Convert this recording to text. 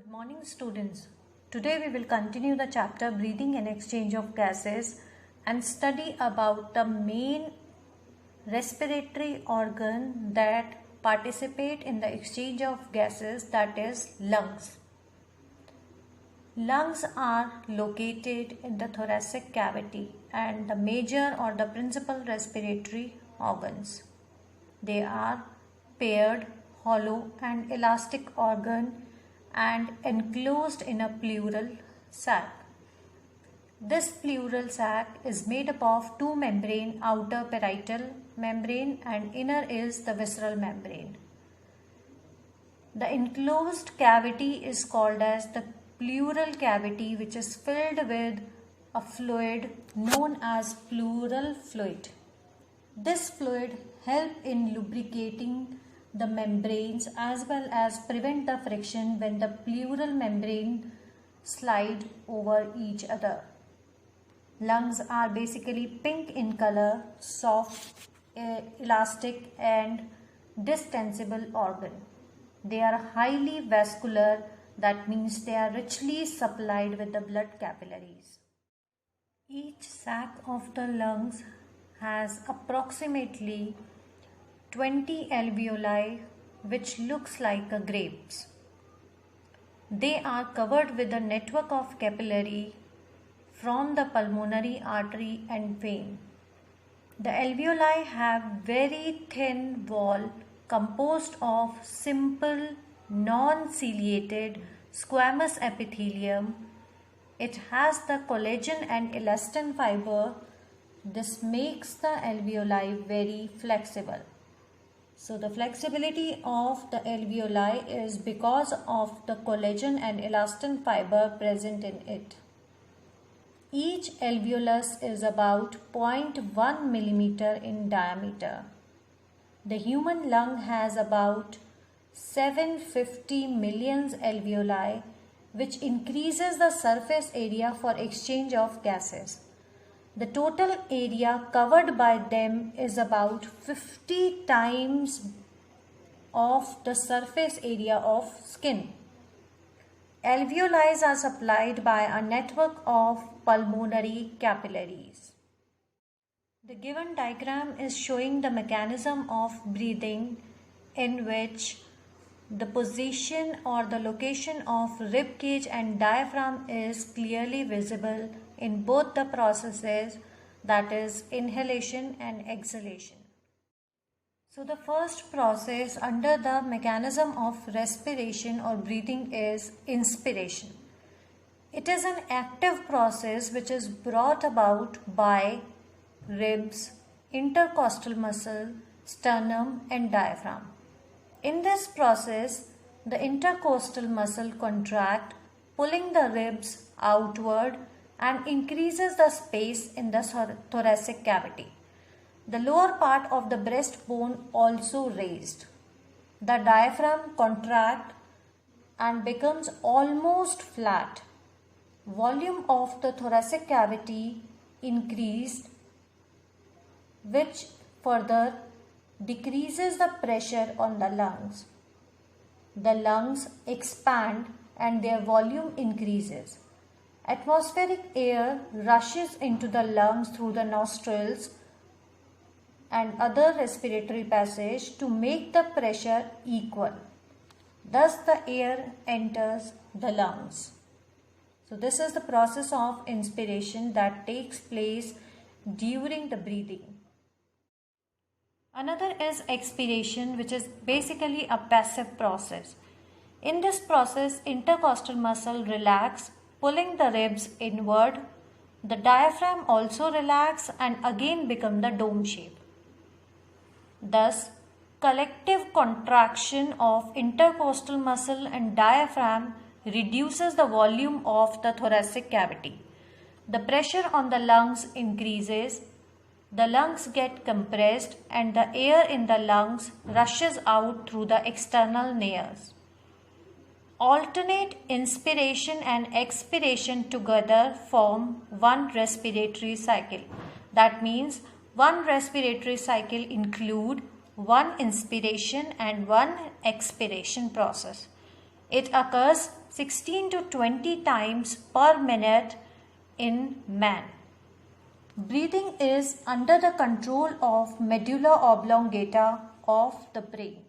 Good morning, students. Today we will continue the chapter Breathing and Exchange of Gases and study about the main respiratory organ that participate in the exchange of gases, that is lungs. Lungs are located in the thoracic cavity and the major or the principal respiratory organs. They are paired, hollow and elastic organ and enclosed in a pleural sac. This pleural sac is made up of two membrane, outer parietal membrane and inner is the visceral membrane. The enclosed cavity is called as the pleural cavity, which is filled with a fluid known as pleural fluid. This fluid helps in lubricating the membranes as well as prevent the friction when the pleural membrane slide over each other. Lungs are basically pink in color, soft, elastic and distensible organ. They are highly vascular, that means they are richly supplied with the blood capillaries. Each sac of the lungs has approximately 20 alveoli which looks like a grapes. They are covered with a network of capillary from the pulmonary artery and vein. The alveoli have very thin wall composed of simple non-ciliated squamous epithelium. It has the collagen and elastin fiber. This makes the alveoli very flexible. So the flexibility of the alveoli is because of the collagen and elastin fiber present in it. Each alveolus is about 0.1 millimeter in diameter. The human lung has about 750 million alveoli, which increases the surface area for exchange of gases. The total area covered by them is about 50 times of the surface area of skin. Alveoli are supplied by a network of pulmonary capillaries. The given diagram is showing the mechanism of breathing, in which the position or the location of rib cage and diaphragm is clearly visible in both the processes, that is inhalation and exhalation. So the first process under the mechanism of respiration or breathing is inspiration. It is an active process which is brought about by ribs, intercostal muscle, sternum and diaphragm. In this process, the intercostal muscle contract, pulling the ribs outward and increases the space in the thoracic cavity. The lower part of the breastbone also raised. The diaphragm contract and becomes almost flat. Volume of the thoracic cavity increased, which further decreases the pressure on the lungs. The lungs expand and their volume increases. Atmospheric air rushes into the lungs through the nostrils and other respiratory passage to make the pressure equal. Thus the air enters the lungs. So this is the process of inspiration that takes place during the breathing. Another is expiration, which is basically a passive process. In this process, intercostal muscle relax, pulling the ribs inward. The diaphragm also relax and again become the dome shape. Thus, collective contraction of intercostal muscle and diaphragm reduces the volume of the thoracic cavity. The pressure on the lungs increases. The lungs get compressed and the air in the lungs rushes out through the external nares. Alternate inspiration and expiration together form one respiratory cycle. That means one respiratory cycle include one inspiration and one expiration process. It occurs 16 to 20 times per minute in man. Breathing is under the control of medulla oblongata of the brain.